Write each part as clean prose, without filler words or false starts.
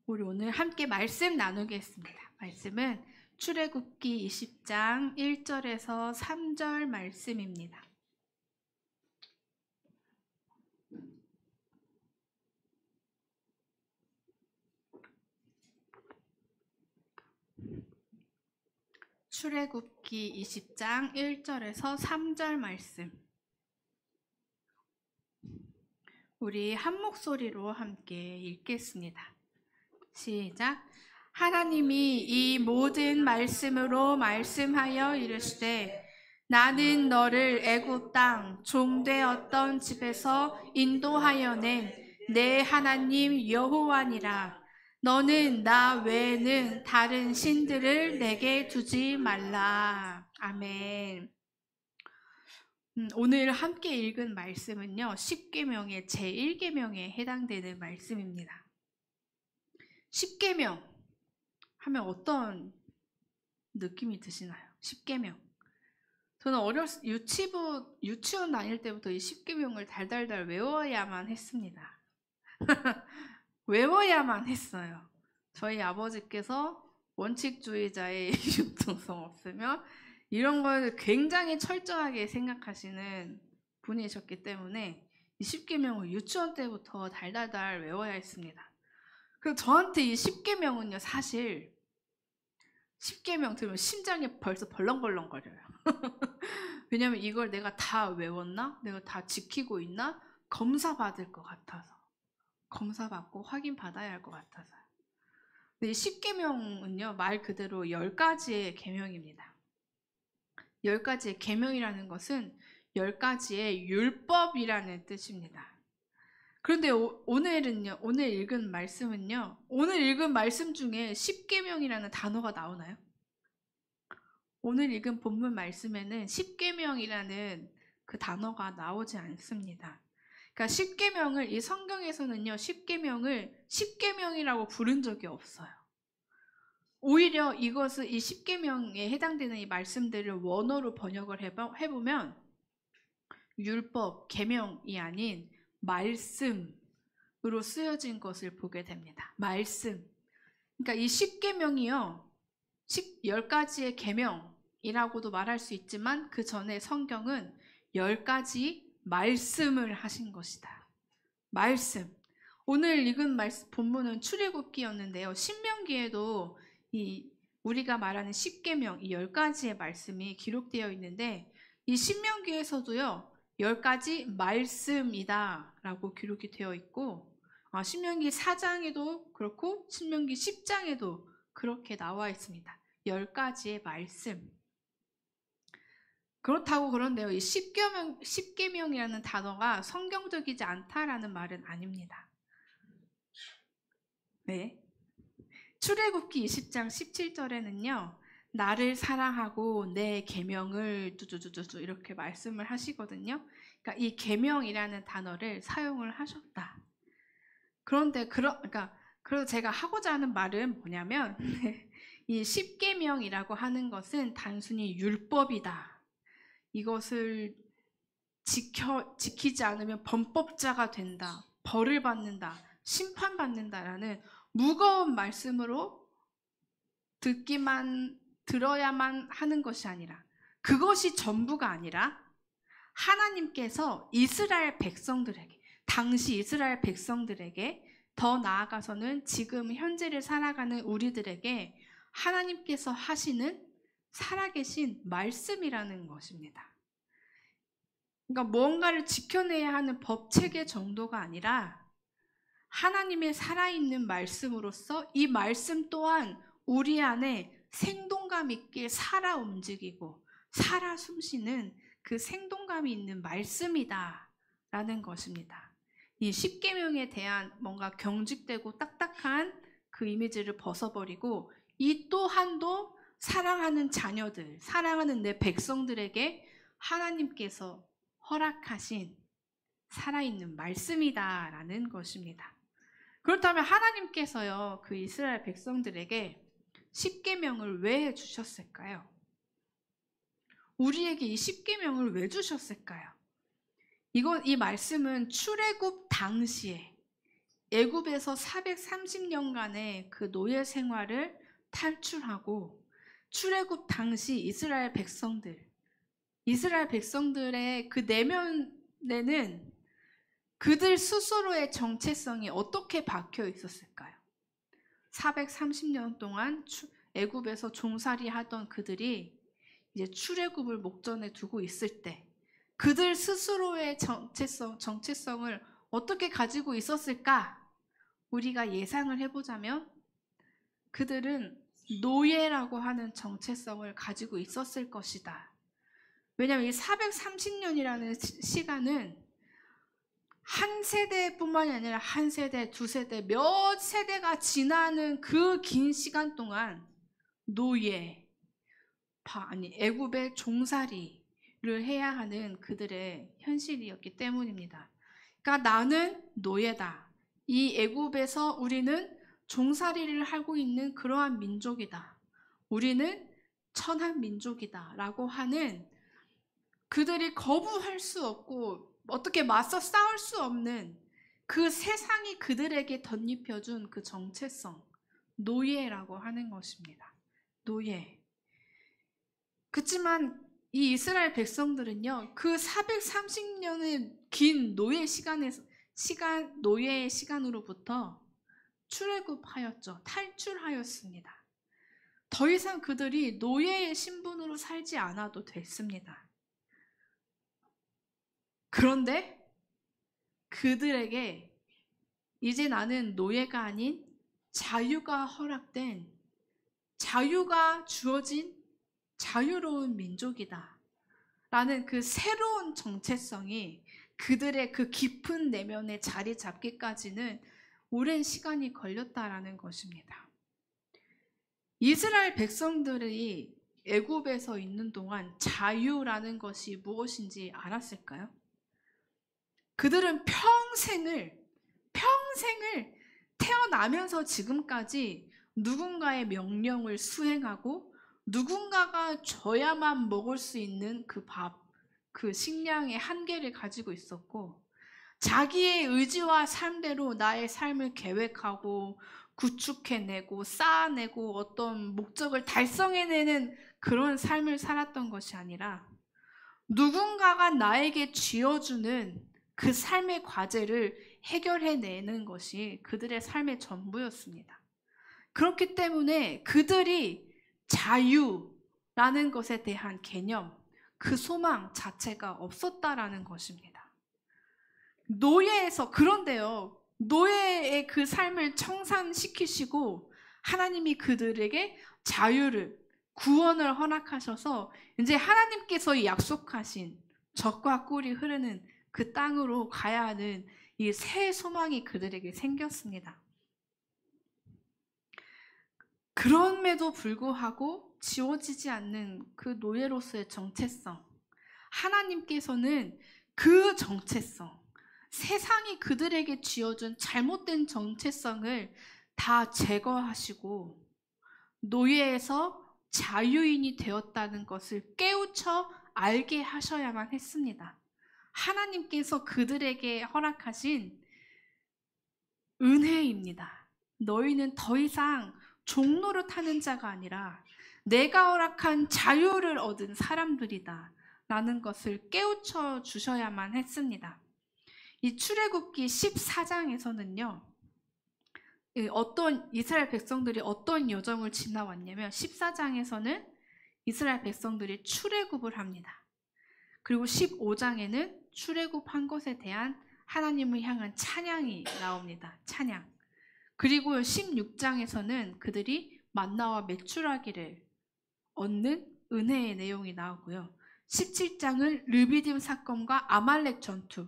우리 오늘 함께 말씀 나누겠습니다. 말씀은 출애굽기 20장 1절에서 3절 말씀입니다. 출애굽기 20장 1절에서 3절 말씀. 우리 한 목소리로 함께 읽겠습니다. 시작. 하나님이 이 모든 말씀으로 말씀하여 이르시되 나는 너를 애굽 땅 종되었던 집에서 인도하여 낸 내 하나님 여호와니라. 너는 나 외에는 다른 신들을 내게 두지 말라. 아멘. 오늘 함께 읽은 말씀은요, 십계명의 제1계명에 해당되는 말씀입니다. 십계명 하면 어떤 느낌이 드시나요? 십계명. 저는 유치원 다닐 때부터 이 십계명을 달달달 외워야만 했습니다. 외워야만 했어요. 저희 아버지께서 원칙주의자의 융통성 없으면 이런 걸 굉장히 철저하게 생각하시는 분이셨기 때문에 이 십계명을 유치원 때부터 달달달 외워야 했습니다. 그리고 저한테 이 십계명은요, 사실 십계명 들으면 심장이 벌써 벌렁벌렁거려요. 왜냐면 이걸 내가 다 외웠나? 내가 다 지키고 있나? 검사받을 것 같아서. 검사받고 확인받아야 할 것 같아서요. 근데 이 십계명은요, 말 그대로 10가지의 계명입니다. 10가지의 계명이라는 것은 10가지의 율법이라는 뜻입니다. 그런데 오늘 읽은 말씀은요, 오늘 읽은 말씀 중에 십계명이라는 단어가 나오나요? 오늘 읽은 본문 말씀에는 십계명이라는 그 단어가 나오지 않습니다. 그러니까 십계명을 이 성경에서는요, 십계명이라고 부른 적이 없어요. 오히려 이것을 이 십계명에 해당되는 이 말씀들을 원어로 번역을 해보면 율법, 계명이 아닌 말씀으로 쓰여진 것을 보게 됩니다. 말씀. 그러니까 이 십계명이요, 10가지의 계명이라고도 말할 수 있지만 그 전에 성경은 10가지 말씀을 하신 것이다. 말씀. 오늘 읽은 본문은 출애굽기였는데요. 신명기에도 우리가 말하는 십계명, 이 10가지의 말씀이 기록되어 있는데 이 신명기에서도요, 10가지 말씀이다 라고 기록이 되어 있고, 신명기 4장에도 그렇고 신명기 10장에도 그렇게 나와 있습니다. 10가지의 말씀. 그렇다고 그런데요, 이 십계명이라는 단어가 성경적이지 않다라는 말은 아닙니다. 네. 출애굽기 20장 17절에는요, 나를 사랑하고 내 계명을 뚜두두두 이렇게 말씀을 하시거든요. 그러니까 이 계명이라는 단어를 사용을 하셨다. 그런데 그래서 제가 하고자 하는 말은 뭐냐면 이 십계명이라고 하는 것은 단순히 율법이다. 이것을 지키지 않으면 범법자가 된다. 벌을 받는다. 심판받는다라는 무거운 말씀으로 들어야만 하는 것이 아니라, 그것이 전부가 아니라 하나님께서 당시 이스라엘 백성들에게, 더 나아가서는 지금 현재를 살아가는 우리들에게 하나님께서 하시는 살아계신 말씀이라는 것입니다. 그러니까 뭔가를 지켜내야 하는 법체계 정도가 아니라 하나님의 살아있는 말씀으로서 이 말씀 또한 우리 안에 생동감 있게 살아 움직이고 살아 숨쉬는 그 생동감이 있는 말씀이다 라는 것입니다. 이 십계명에 대한 뭔가 경직되고 딱딱한 그 이미지를 벗어버리고 이 또한도 사랑하는 자녀들, 사랑하는 내 백성들에게 하나님께서 허락하신 살아있는 말씀이다 라는 것입니다. 그렇다면 하나님께서요, 그 이스라엘 백성들에게 십계명을 왜 주셨을까요? 우리에게 이 십계명을 왜 주셨을까요? 이 말씀은 출애굽 당시에 애굽에서 430년간의 그 노예 생활을 탈출하고 출애굽 당시 이스라엘 백성들의 그 내면에는 그들 스스로의 정체성이 어떻게 박혀 있었을까요? 430년 동안 애굽에서 종살이 하던 그들이 이제 출애굽을 목전에 두고 있을 때 그들 스스로의 정체성을 어떻게 가지고 있었을까? 우리가 예상을 해보자면 그들은 노예라고 하는 정체성을 가지고 있었을 것이다. 왜냐하면 이 430년이라는 시간은 한 세대뿐만이 아니라 한 세대, 두 세대, 몇 세대가 지나는 그 긴 시간 동안 애굽의 종살이를 해야 하는 그들의 현실이었기 때문입니다. 그러니까 나는 노예다. 이 애굽에서 우리는 종살이를 하고 있는 그러한 민족이다. 우리는 천한 민족이다. 라고 하는 그들이 거부할 수 없고 어떻게 맞서 싸울 수 없는 그 세상이 그들에게 덧입혀준 그 정체성, 노예라고 하는 것입니다. 노예. 그렇지만 이 이스라엘 백성들은요, 그 430년의 긴 노예의 시간으로부터 출애굽하였죠. 탈출하였습니다. 더 이상 그들이 노예의 신분으로 살지 않아도 됐습니다. 그런데 그들에게 이제 나는 노예가 아닌 자유가 허락된, 자유가 주어진 자유로운 민족이다 라는 그 새로운 정체성이 그들의 그 깊은 내면에 자리 잡기까지는 오랜 시간이 걸렸다라는 것입니다. 이스라엘 백성들이 애굽에서 있는 동안 자유라는 것이 무엇인지 알았을까요? 그들은 평생을 태어나면서 지금까지 누군가의 명령을 수행하고 누군가가 줘야만 먹을 수 있는 그 밥, 그 식량의 한계를 가지고 있었고 자기의 의지와 삶대로 나의 삶을 계획하고 구축해내고 쌓아내고 어떤 목적을 달성해내는 그런 삶을 살았던 것이 아니라 누군가가 나에게 쥐어주는 그 삶의 과제를 해결해내는 것이 그들의 삶의 전부였습니다. 그렇기 때문에 그들이 자유라는 것에 대한 개념, 그 소망 자체가 없었다라는 것입니다. 그런데요, 노예의 그 삶을 청산시키시고 하나님이 그들에게 자유를, 구원을 허락하셔서 이제 하나님께서 약속하신 젖과 꿀이 흐르는 그 땅으로 가야 하는 이 새 소망이 그들에게 생겼습니다. 그럼에도 불구하고 지워지지 않는 그 노예로서의 정체성, 하나님께서는 그 정체성, 세상이 그들에게 쥐어준 잘못된 정체성을 다 제거하시고 노예에서 자유인이 되었다는 것을 깨우쳐 알게 하셔야만 했습니다. 하나님께서 그들에게 허락하신 은혜입니다. 너희는 더 이상 종노릇하는 자가 아니라 내가 허락한 자유를 얻은 사람들이다 라는 것을 깨우쳐 주셔야만 했습니다. 이 출애굽기 14장에서는요 이스라엘 백성들이 어떤 여정을 지나왔냐면 14장에서는 이스라엘 백성들이 출애굽을 합니다. 그리고 15장에는 출애굽한 것에 대한 하나님을 향한 찬양이 나옵니다. 찬양. 그리고 16장에서는 그들이 만나와 메추라기를 얻는 은혜의 내용이 나오고요. 17장은 르비딤 사건과 아말렉 전투,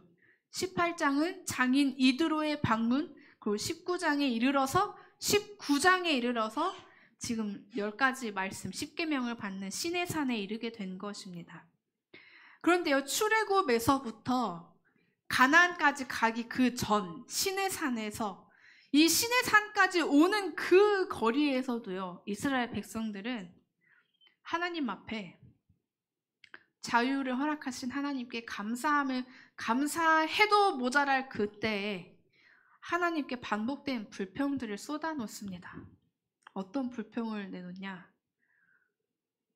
18장은 장인 이드로의 방문, 그리고 19장에 이르러서 지금 10가지 말씀, 10계명을 받는 시내산에 이르게 된 것입니다. 그런데요, 출애굽에서부터 가나안까지 가기 그 전 시내산에서 이 시내산까지 오는 그 거리에서도요, 이스라엘 백성들은 하나님 앞에 자유를 허락하신 하나님께 감사해도 모자랄 그때에 하나님께 반복된 불평들을 쏟아놓습니다. 어떤 불평을 내놓냐?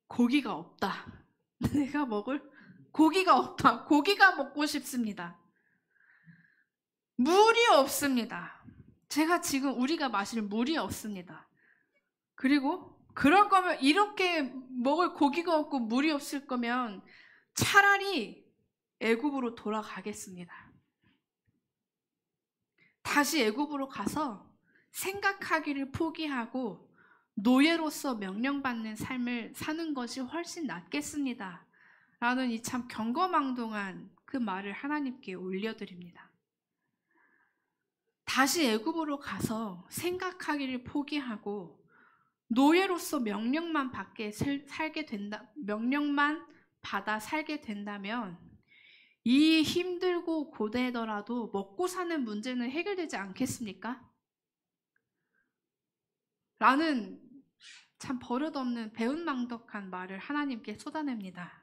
고기가 없다. 내가 먹을 고기가 없다. 고기가 먹고 싶습니다. 물이 없습니다. 우리가 마실 물이 없습니다. 그리고 그럴 거면, 이렇게 먹을 고기가 없고 물이 없을 거면 차라리 애굽으로 돌아가겠습니다. 다시 애굽으로 가서 생각하기를 포기하고 노예로서 명령받는 삶을 사는 것이 훨씬 낫겠습니다. 라는 이 참 경거망동한 그 말을 하나님께 올려드립니다. 다시 애굽으로 가서 생각하기를 포기하고 노예로서 명령만 받아 살게 된다면 이 힘들고 고되더라도 먹고 사는 문제는 해결되지 않겠습니까? 라는 참 버릇없는 배은망덕한 말을 하나님께 쏟아냅니다.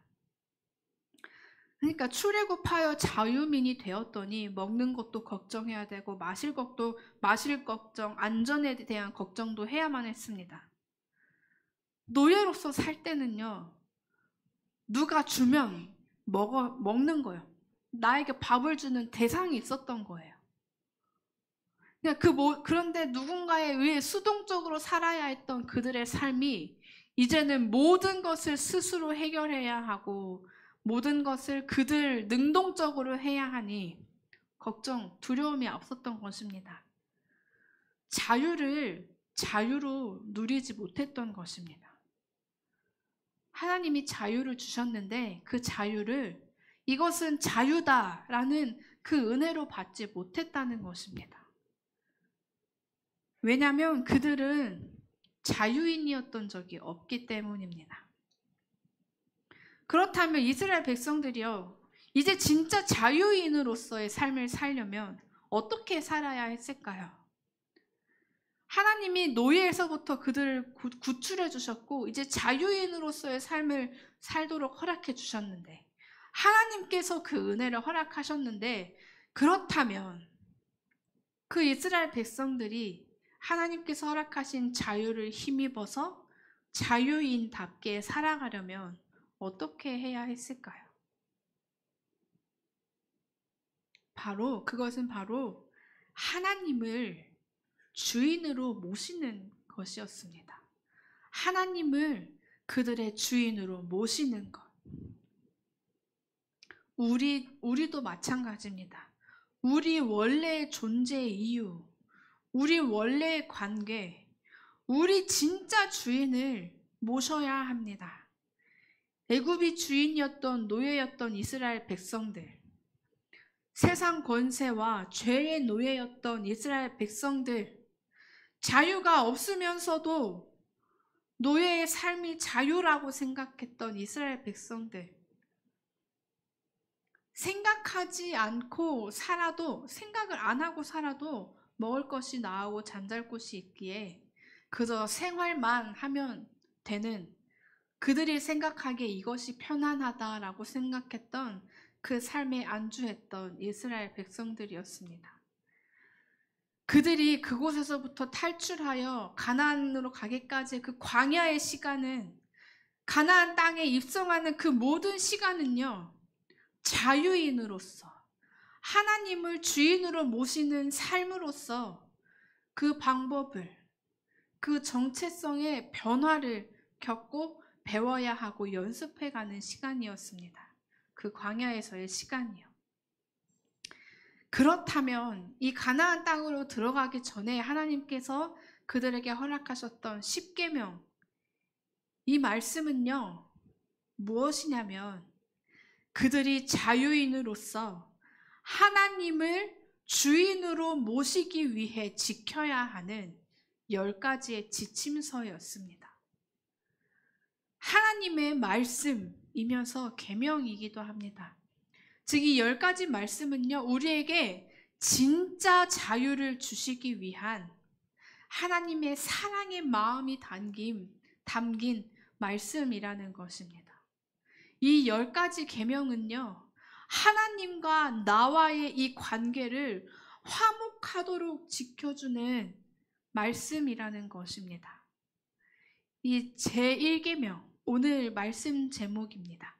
그러니까 출애굽하여 자유민이 되었더니 먹는 것도 걱정해야 되고 마실 걱정, 안전에 대한 걱정도 해야만 했습니다. 노예로서 살 때는요, 누가 주면 먹는 거예요. 나에게 밥을 주는 대상이 있었던 거예요. 그런데 누군가에 의해 수동적으로 살아야 했던 그들의 삶이 이제는 모든 것을 스스로 해결해야 하고 모든 것을 그들 능동적으로 해야 하니 걱정, 두려움이 없었던 것입니다. 자유로 누리지 못했던 것입니다. 하나님이 자유를 주셨는데 그 자유를 이것은 자유다라는 그 은혜로 받지 못했다는 것입니다. 왜냐하면 그들은 자유인이었던 적이 없기 때문입니다. 그렇다면 이스라엘 백성들이요, 이제 진짜 자유인으로서의 삶을 살려면 어떻게 살아야 했을까요? 하나님이 노예에서부터 그들을 구출해 주셨고 이제 자유인으로서의 삶을 살도록 허락해 주셨는데, 하나님께서 그 은혜를 허락하셨는데, 그렇다면 그 이스라엘 백성들이 하나님께서 허락하신 자유를 힘입어서 자유인답게 살아가려면 어떻게 해야 했을까요? 그것은 바로 하나님을 주인으로 모시는 것이었습니다. 하나님을 그들의 주인으로 모시는 것. 우리도 마찬가지입니다. 우리 원래의 존재의 이유, 우리 원래의 관계, 우리 진짜 주인을 모셔야 합니다. 애굽이 주인이었던 노예였던 이스라엘 백성들, 세상 권세와 죄의 노예였던 이스라엘 백성들, 자유가 없으면서도 노예의 삶이 자유라고 생각했던 이스라엘 백성들, 생각을 안 하고 살아도 먹을 것이 나오고 잠잘 곳이 있기에 그저 생활만 하면 되는, 그들이 생각하기에 이것이 편안하다라고 생각했던 그 삶에 안주했던 이스라엘 백성들이었습니다. 그들이 그곳에서부터 탈출하여 가나안으로 가기까지 그 광야의 시간은, 가나안 땅에 입성하는 그 모든 시간은요, 자유인으로서 하나님을 주인으로 모시는 삶으로서 그 방법을, 그 정체성의 변화를 겪고 배워야 하고 연습해가는 시간이었습니다. 그 광야에서의 시간이요. 그렇다면 이 가나안 땅으로 들어가기 전에 하나님께서 그들에게 허락하셨던 십계명, 이 말씀은요, 무엇이냐면 그들이 자유인으로서 하나님을 주인으로 모시기 위해 지켜야 하는 10가지의 지침서였습니다. 하나님의 말씀이면서 계명이기도 합니다. 즉 이 10가지 말씀은요, 우리에게 진짜 자유를 주시기 위한 하나님의 사랑의 마음이 담긴 말씀이라는 것입니다. 이 10가지 계명은요, 하나님과 나와의 이 관계를 약속하도록 지켜주는 말씀이라는 것입니다. 이 제1계명, 오늘 말씀 제목입니다.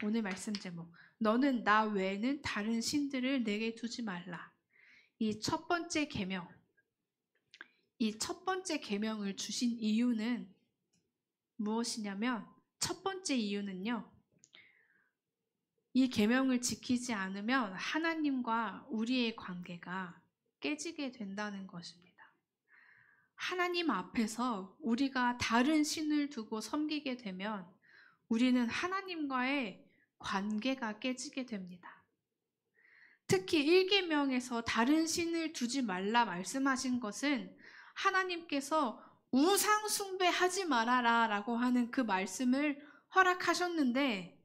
오늘 말씀 제목, 너는 나 외에는 다른 신들을 내게 두지 말라. 이 첫 번째 계명, 이 첫 번째 계명을 주신 이유는 무엇이냐면, 첫 번째 이유는요, 이 계명을 지키지 않으면 하나님과 우리의 관계가 깨지게 된다는 것입니다. 하나님 앞에서 우리가 다른 신을 두고 섬기게 되면 우리는 하나님과의 관계가 깨지게 됩니다. 특히 1계명에서 다른 신을 두지 말라 말씀하신 것은 하나님께서 우상 숭배하지 말아라 라고 하는 그 말씀을 허락하셨는데,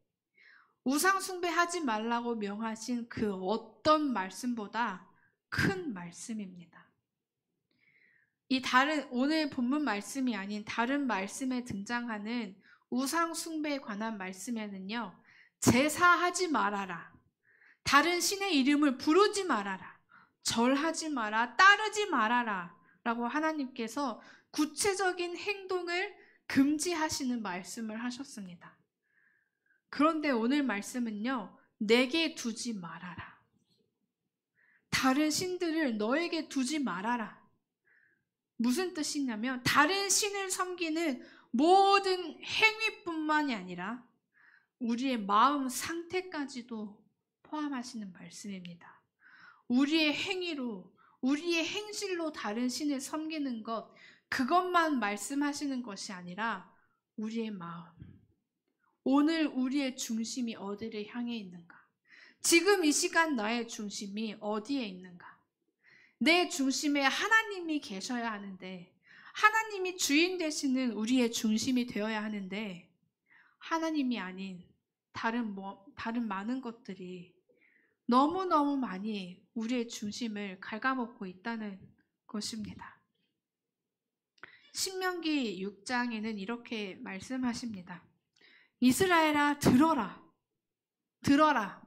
우상 숭배하지 말라고 명하신 그 어떤 말씀보다 큰 말씀입니다. 이 오늘 본문 말씀이 아닌 다른 말씀에 등장하는 우상 숭배에 관한 말씀에는요, 제사하지 말아라, 다른 신의 이름을 부르지 말아라, 절하지 마라, 따르지 말아라 라고 하나님께서 구체적인 행동을 금지하시는 말씀을 하셨습니다. 그런데 오늘 말씀은요, 내게 두지 말아라, 다른 신들을 너에게 두지 말아라. 무슨 뜻이냐면 다른 신을 섬기는 모든 행위뿐만이 아니라 우리의 마음 상태까지도 포함하시는 말씀입니다. 우리의 행위로, 우리의 행실로 다른 신을 섬기는 것, 그것만 말씀하시는 것이 아니라 우리의 마음, 오늘 우리의 중심이 어디를 향해 있는가? 지금 이 시간 나의 중심이 어디에 있는가? 내 중심에 하나님이 계셔야 하는데, 하나님이 주인 되시는 우리의 중심이 되어야 하는데, 하나님이 아닌 다른 많은 것들이 너무너무 많이 우리의 중심을 갉아먹고 있다는 것입니다. 신명기 6장에는 이렇게 말씀하십니다. 이스라엘아, 들어라, 들어라.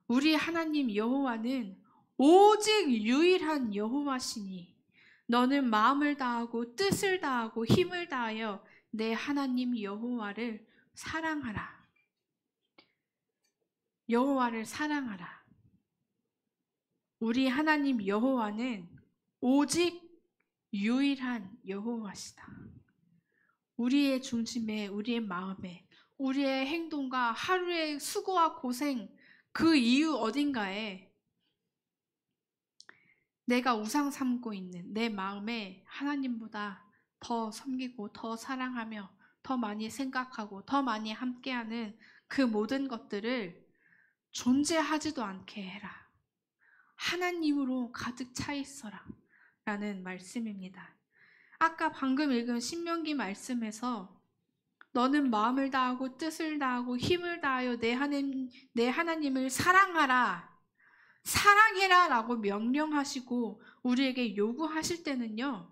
우리 하나님 여호와는 오직 유일한 여호와시니 너는 마음을 다하고 뜻을 다하고 힘을 다하여 내 하나님 여호와를 사랑하라. 여호와를 사랑하라. 우리 하나님 여호와는 오직 유일한 여호와시다. 우리의 중심에, 우리의 마음에, 우리의 행동과 하루의 수고와 고생, 그 이유 어딘가에 내가 우상 삼고 있는 내 마음에 하나님보다 더 섬기고 더 사랑하며 더 많이 생각하고 더 많이 함께하는 그 모든 것들을 존재하지도 않게 해라. 하나님으로 가득 차 있어라 라는 말씀입니다. 아까 방금 읽은 신명기 말씀에서 너는 마음을 다하고 뜻을 다하고 힘을 다하여 내 하나님을 사랑하라, 사랑해라 라고 명령하시고 우리에게 요구하실 때는요,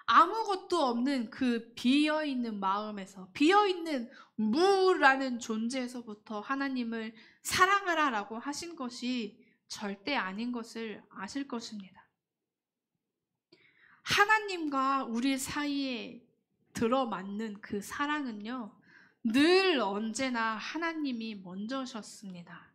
아무것도 없는 그 비어있는 마음에서, 비어있는 무라는 존재에서부터 하나님을 사랑하라 라고 하신 것이 절대 아닌 것을 아실 것입니다. 하나님과 우리 사이에 들어맞는 그 사랑은요, 늘 언제나 하나님이 먼저셨습니다.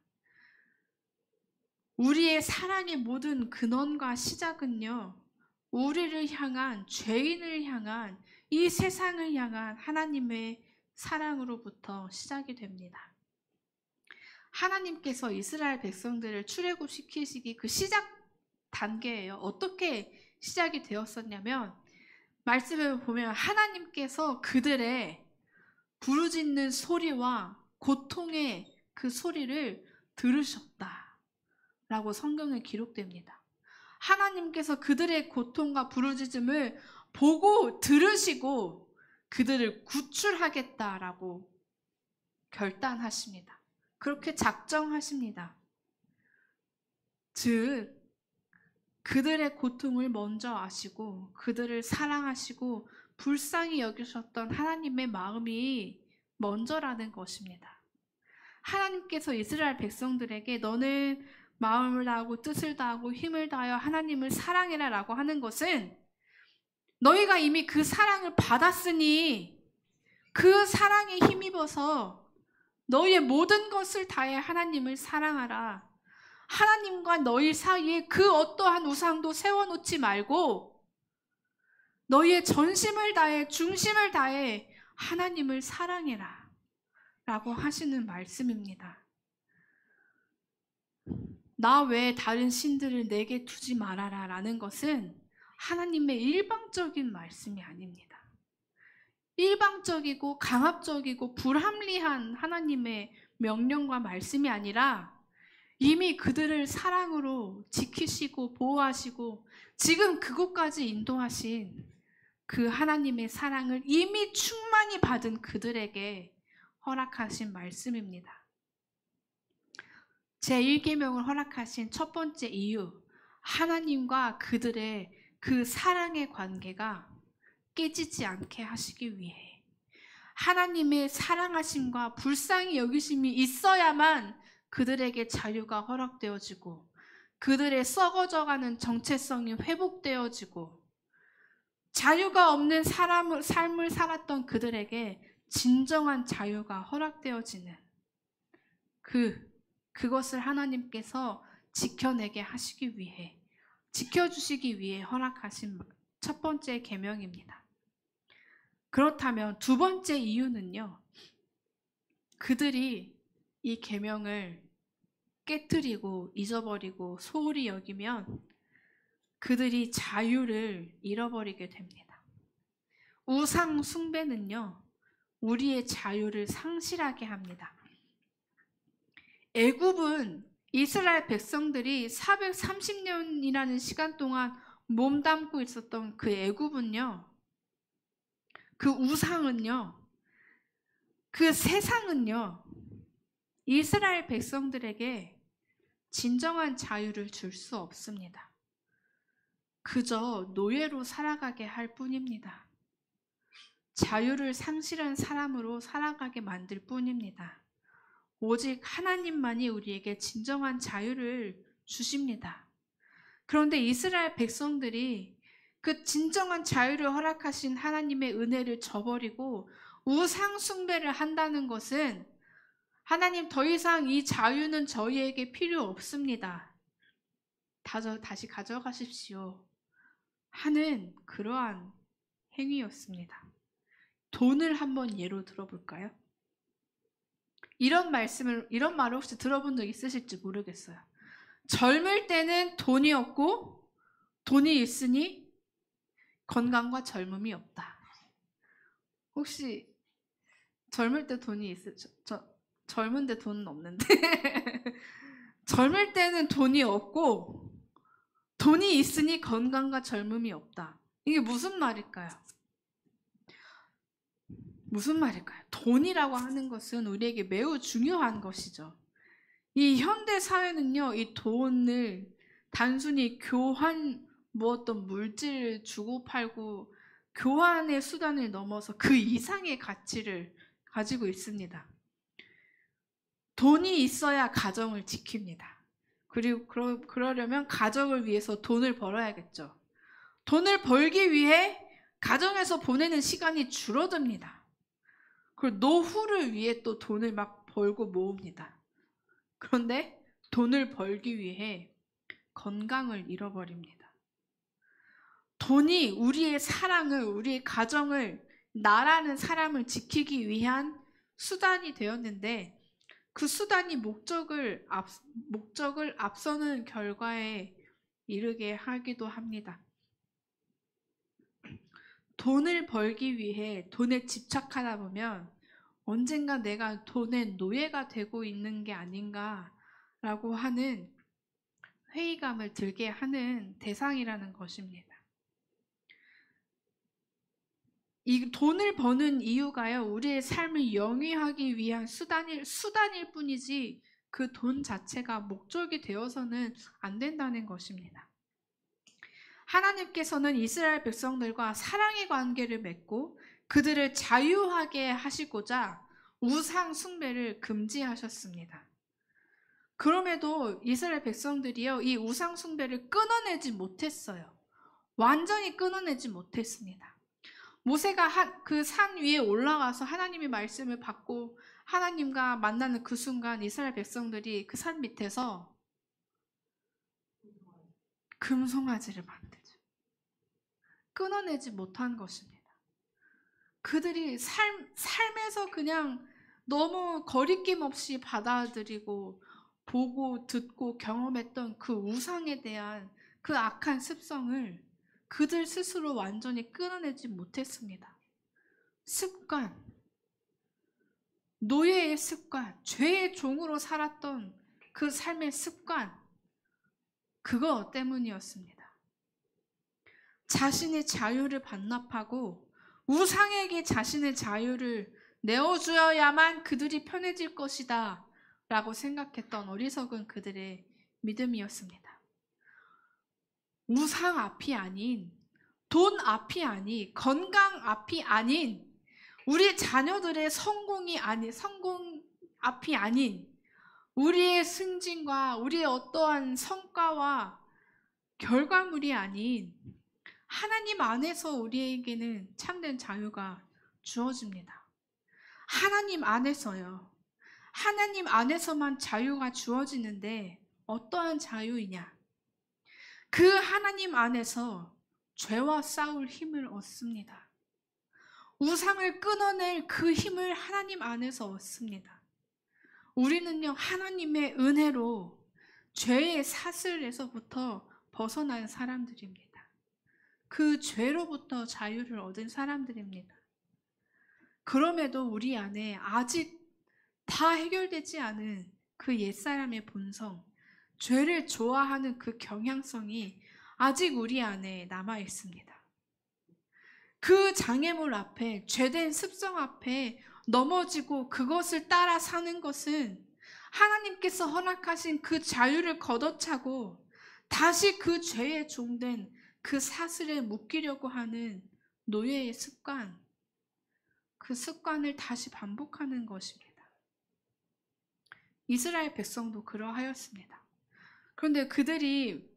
우리의 사랑의 모든 근원과 시작은요, 우리를 향한, 죄인을 향한, 이 세상을 향한 하나님의 사랑으로부터 시작이 됩니다. 하나님께서 이스라엘 백성들을 출애굽시키시기 그 시작 단계예요. 어떻게 시작이 되었었냐면, 말씀을 보면 하나님께서 그들의 부르짖는 소리와 고통의 그 소리를 들으셨다 라고 성경에 기록됩니다. 하나님께서 그들의 고통과 부르짖음을 보고 들으시고 그들을 구출하겠다라고 결단하십니다. 그렇게 작정하십니다. 즉, 그들의 고통을 먼저 아시고 그들을 사랑하시고 불쌍히 여기셨던 하나님의 마음이 먼저라는 것입니다. 하나님께서 이스라엘 백성들에게 너는 마음을 다하고 뜻을 다하고 힘을 다하여 하나님을 사랑해라 라고 하는 것은 너희가 이미 그 사랑을 받았으니 그 사랑에 힘입어서 너희의 모든 것을 다해 하나님을 사랑하라. 하나님과 너희 사이에 그 어떠한 우상도 세워놓지 말고 너희의 전심을 다해 중심을 다해 하나님을 사랑해라 라고 하시는 말씀입니다. 나 외에 다른 신들을 내게 두지 말아라 라는 것은 하나님의 일방적인 말씀이 아닙니다. 일방적이고 강압적이고 불합리한 하나님의 명령과 말씀이 아니라 이미 그들을 사랑으로 지키시고 보호하시고 지금 그곳까지 인도하신 그 하나님의 사랑을 이미 충만히 받은 그들에게 허락하신 말씀입니다. 제1계명을 허락하신 첫 번째 이유, 하나님과 그들의 그 사랑의 관계가 깨지지 않게 하시기 위해 하나님의 사랑하심과 불쌍히 여기심이 있어야만 그들에게 자유가 허락되어지고 그들의 썩어져가는 정체성이 회복되어지고 자유가 없는 삶을 살았던 그들에게 진정한 자유가 허락되어지는 그것을 하나님께서 지켜내게 하시기 위해 지켜주시기 위해 허락하신 첫 번째 계명입니다. 그렇다면 두 번째 이유는요. 그들이 이 계명을 깨뜨리고 잊어버리고 소홀히 여기면 그들이 자유를 잃어버리게 됩니다. 우상 숭배는요. 우리의 자유를 상실하게 합니다. 애굽은 이스라엘 백성들이 430년이라는 시간 동안 몸담고 있었던 그 애굽은요. 그 우상은요. 그 세상은요. 이스라엘 백성들에게 진정한 자유를 줄 수 없습니다. 그저 노예로 살아가게 할 뿐입니다. 자유를 상실한 사람으로 살아가게 만들 뿐입니다. 오직 하나님만이 우리에게 진정한 자유를 주십니다. 그런데 이스라엘 백성들이 그 진정한 자유를 허락하신 하나님의 은혜를 저버리고 우상 숭배를 한다는 것은 하나님 더 이상 이 자유는 저희에게 필요 없습니다. 다시 가져가십시오. 하는 그러한 행위였습니다. 돈을 한번 예로 들어볼까요? 이런 말을 혹시 들어본 적 있으실지 모르겠어요. 젊을 때는 돈이 없고 돈이 있으니 건강과 젊음이 없다. 혹시 젊을 때 돈이 있으죠? 젊은데 돈은 없는데 젊을 때는 돈이 없고 돈이 있으니 건강과 젊음이 없다. 이게 무슨 말일까요? 무슨 말일까요? 돈이라고 하는 것은 우리에게 매우 중요한 것이죠. 이 현대 사회는요, 이 돈을 단순히 어떤 물질을 주고 팔고 교환의 수단을 넘어서 그 이상의 가치를 가지고 있습니다. 돈이 있어야 가정을 지킵니다. 그리고 그러려면 가정을 위해서 돈을 벌어야겠죠. 돈을 벌기 위해 가정에서 보내는 시간이 줄어듭니다. 그리고 노후를 위해 또 돈을 막 벌고 모읍니다. 그런데 돈을 벌기 위해 건강을 잃어버립니다. 돈이 우리의 사랑을, 우리의 가정을, 나라는 사람을 지키기 위한 수단이 되었는데 그 수단이 목적을 앞서는 결과에 이르게 하기도 합니다. 돈을 벌기 위해 돈에 집착하다 보면 언젠가 내가 돈의 노예가 되고 있는 게 아닌가라고 하는 회의감을 들게 하는 대상이라는 것입니다. 이 돈을 버는 이유가요, 우리의 삶을 영위하기 위한 수단일 뿐이지 그 돈 자체가 목적이 되어서는 안 된다는 것입니다. 하나님께서는 이스라엘 백성들과 사랑의 관계를 맺고 그들을 자유하게 하시고자 우상 숭배를 금지하셨습니다. 그럼에도 이스라엘 백성들이요, 이 우상 숭배를 끊어내지 못했어요. 완전히 끊어내지 못했습니다. 모세가 그 산 위에 올라가서 하나님의 말씀을 받고 하나님과 만나는 그 순간 이스라엘 백성들이 그 산 밑에서 금송아지를 만들죠. 끊어내지 못한 것입니다. 그들이 삶에서 그냥 너무 거리낌 없이 받아들이고 보고 듣고 경험했던 그 우상에 대한 그 악한 습성을 그들 스스로 완전히 끊어내지 못했습니다. 습관, 노예의 습관, 죄의 종으로 살았던 그 삶의 습관, 그거 때문이었습니다. 자신의 자유를 반납하고 우상에게 자신의 자유를 내어주어야만 그들이 편해질 것이다 라고 생각했던 어리석은 그들의 믿음이었습니다. 우상 앞이 아닌, 돈 앞이 아닌, 건강 앞이 아닌, 우리 자녀들의 성공 앞이 아닌, 우리의 승진과 우리의 어떠한 성과와 결과물이 아닌 하나님 안에서 우리에게는 참된 자유가 주어집니다. 하나님 안에서요. 하나님 안에서만 자유가 주어지는데 어떠한 자유이냐? 그 하나님 안에서 죄와 싸울 힘을 얻습니다. 우상을 끊어낼 그 힘을 하나님 안에서 얻습니다. 우리는요, 하나님의 은혜로 죄의 사슬에서부터 벗어난 사람들입니다. 그 죄로부터 자유를 얻은 사람들입니다. 그럼에도 우리 안에 아직 다 해결되지 않은 그 옛사람의 본성, 죄를 좋아하는 그 경향성이 아직 우리 안에 남아 있습니다. 그 장애물 앞에, 죄된 습성 앞에 넘어지고 그것을 따라 사는 것은 하나님께서 허락하신 그 자유를 걷어차고 다시 그 죄에 종된 그 사슬에 묶이려고 하는 노예의 습관, 그 습관을 다시 반복하는 것입니다. 이스라엘 백성도 그러하였습니다. 그런데 그들이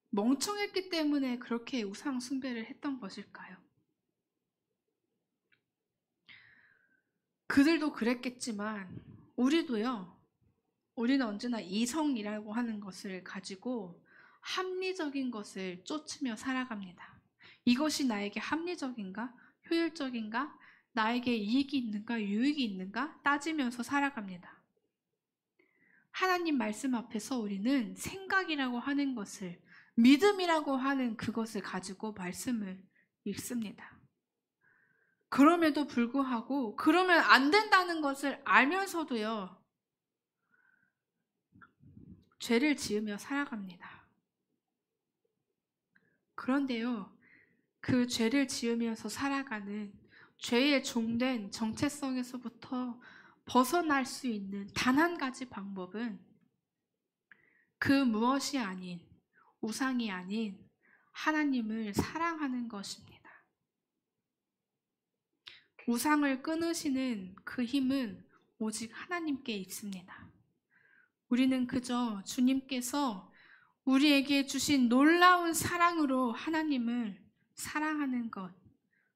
멍청했기 때문에 그렇게 우상 숭배를 했던 것일까요? 그들도 그랬겠지만 우리도요, 우리는 언제나 이성이라고 하는 것을 가지고 합리적인 것을 쫓으며 살아갑니다. 이것이 나에게 합리적인가? 효율적인가? 나에게 이익이 있는가? 유익이 있는가? 따지면서 살아갑니다. 하나님 말씀 앞에서 우리는 생각이라고 하는 것을, 믿음이라고 하는 그것을 가지고 말씀을 읽습니다. 그럼에도 불구하고 그러면 안 된다는 것을 알면서도요, 죄를 지으며 살아갑니다. 그런데요, 그 죄를 지으면서 살아가는 죄의 종된 정체성에서부터 벗어날 수 있는 단 한 가지 방법은 그 무엇이 아닌, 우상이 아닌 하나님을 사랑하는 것입니다. 우상을 끊으시는 그 힘은 오직 하나님께 있습니다. 우리는 그저 주님께서 우리에게 주신 놀라운 사랑으로 하나님을 사랑하는 것,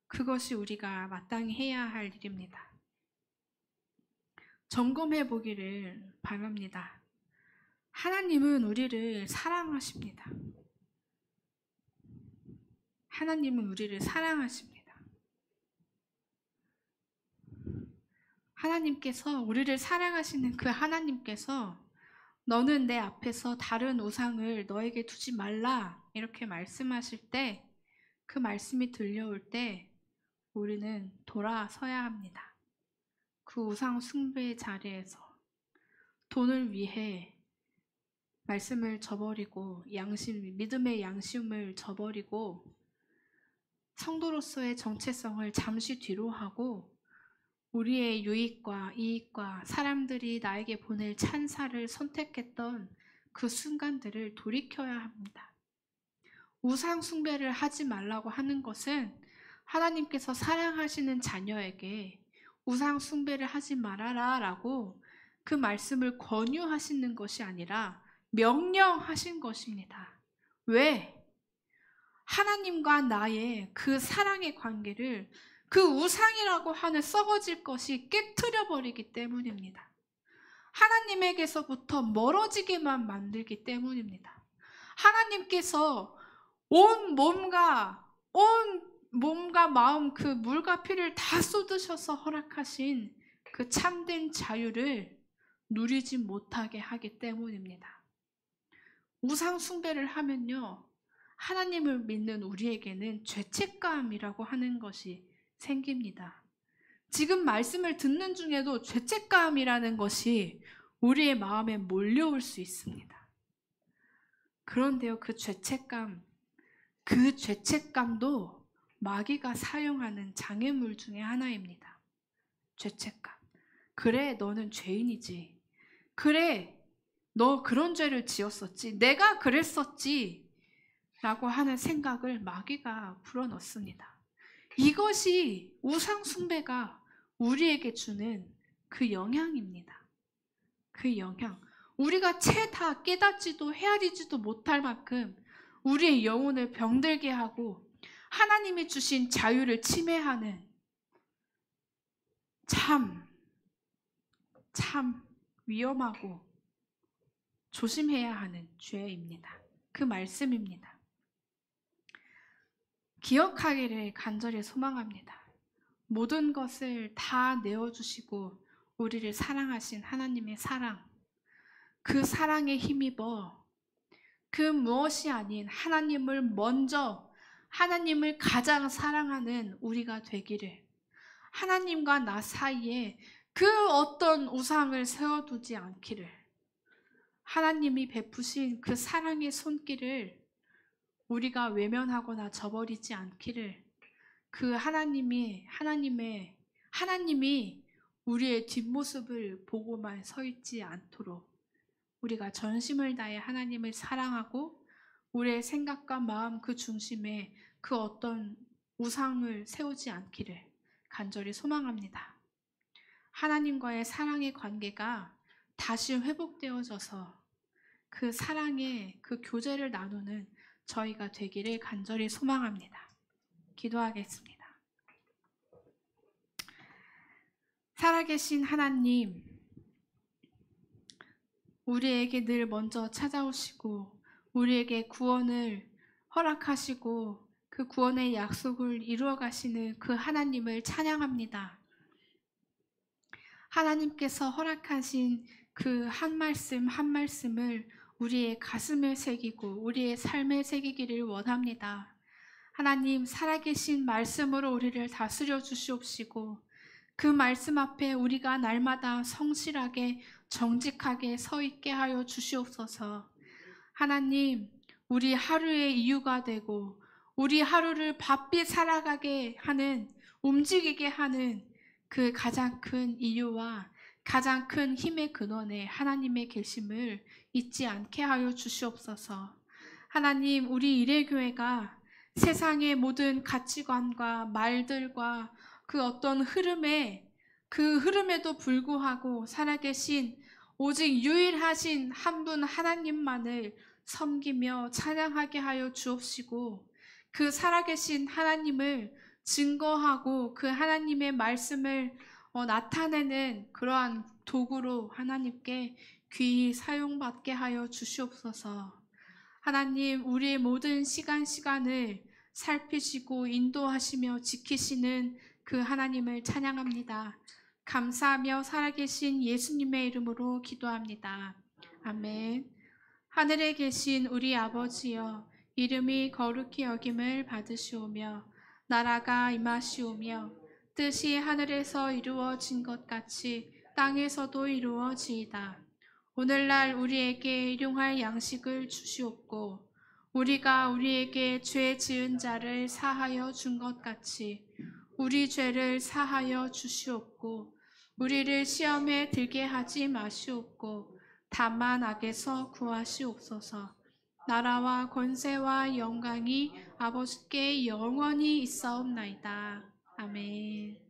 그것이 우리가 마땅히 해야 할 일입니다. 점검해 보기를 바랍니다. 하나님은 우리를 사랑하십니다. 하나님은 우리를 사랑하십니다. 하나님께서, 우리를 사랑하시는 그 하나님께서 너는 내 앞에서 다른 우상을 너에게 두지 말라 이렇게 말씀하실 때, 그 말씀이 들려올 때 우리는 돌아서야 합니다. 그 우상 숭배의 자리에서 돈을 위해 말씀을 저버리고 믿음의 양심을 저버리고 성도로서의 정체성을 잠시 뒤로 하고 우리의 유익과 이익과 사람들이 나에게 보낼 찬사를 선택했던 그 순간들을 돌이켜야 합니다. 우상 숭배를 하지 말라고 하는 것은 하나님께서 사랑하시는 자녀에게 우상 숭배를 하지 말아라 라고 그 말씀을 권유하시는 것이 아니라 명령하신 것입니다. 왜? 하나님과 나의 그 사랑의 관계를 그 우상이라고 하는 썩어질 것이 깨트려 버리기 때문입니다. 하나님에게서부터 멀어지게만 만들기 때문입니다. 하나님께서 온 몸과 마음, 그 물과 피를 다 쏟으셔서 허락하신 그 참된 자유를 누리지 못하게 하기 때문입니다. 우상 숭배를 하면요, 하나님을 믿는 우리에게는 죄책감이라고 하는 것이 생깁니다. 지금 말씀을 듣는 중에도 죄책감이라는 것이 우리의 마음에 몰려올 수 있습니다. 그런데요, 그 죄책감도 마귀가 사용하는 장애물 중에 하나입니다. 죄책감. 그래, 너는 죄인이지. 그래, 너 그런 죄를 지었었지. 내가 그랬었지. 라고 하는 생각을 마귀가 불어넣습니다. 이것이 우상 숭배가 우리에게 주는 그 영향입니다. 그 영향. 우리가 채 다 깨닫지도 헤아리지도 못할 만큼 우리의 영혼을 병들게 하고 하나님이 주신 자유를 침해하는 참 위험하고 조심해야 하는 죄입니다. 그 말씀입니다. 기억하기를 간절히 소망합니다. 모든 것을 다 내어주시고 우리를 사랑하신 하나님의 사랑, 그 사랑에 힘입어 그 무엇이 아닌 하나님을 가장 사랑하는 우리가 되기를, 하나님과 나 사이에 그 어떤 우상을 세워두지 않기를, 하나님이 베푸신 그 사랑의 손길을 우리가 외면하거나 저버리지 않기를, 그 하나님이 우리의 뒷모습을 보고만 서 있지 않도록 우리가 전심을 다해 하나님을 사랑하고 우리의 생각과 마음 그 중심에 그 어떤 우상을 세우지 않기를 간절히 소망합니다. 하나님과의 사랑의 관계가 다시 회복되어져서 그 사랑의 그 교제를 나누는 저희가 되기를 간절히 소망합니다. 기도하겠습니다. 살아계신 하나님, 우리에게 늘 먼저 찾아오시고 우리에게 구원을 허락하시고 그 구원의 약속을 이루어 가시는 그 하나님을 찬양합니다. 하나님께서 허락하신 그 한 말씀 한 말씀을 우리의 가슴에 새기고 우리의 삶에 새기기를 원합니다. 하나님, 살아계신 말씀으로 우리를 다스려 주시옵시고 그 말씀 앞에 우리가 날마다 성실하게 정직하게 서 있게 하여 주시옵소서. 하나님, 우리 하루의 이유가 되고 우리 하루를 바삐 살아가게 하는, 움직이게 하는 그 가장 큰 이유와 가장 큰 힘의 근원에 하나님의 계심을 잊지 않게 하여 주시옵소서. 하나님, 우리 일회교회가 세상의 모든 가치관과 말들과 그 어떤 흐름에도 불구하고 살아계신 오직 유일하신 한 분 하나님만을 섬기며 찬양하게 하여 주옵시고 그 살아계신 하나님을 증거하고 그 하나님의 말씀을 나타내는 그러한 도구로 하나님께 귀히 사용받게 하여 주시옵소서. 하나님, 우리의 모든 시간을 살피시고 인도하시며 지키시는 그 하나님을 찬양합니다. 감사하며 살아계신 예수님의 이름으로 기도합니다. 아멘. 하늘에 계신 우리 아버지여, 이름이 거룩히 여김을 받으시오며 나라가 임하시오며 뜻이 하늘에서 이루어진 것 같이 땅에서도 이루어지이다. 오늘날 우리에게 일용할 양식을 주시옵고 우리가 우리에게 죄 지은 자를 사하여 준 것 같이 우리 죄를 사하여 주시옵고 우리를 시험에 들게 하지 마시옵고 다만 악에서 구하시옵소서. 나라와 권세와 영광이 아버지께 영원히 있사옵나이다. 아멘.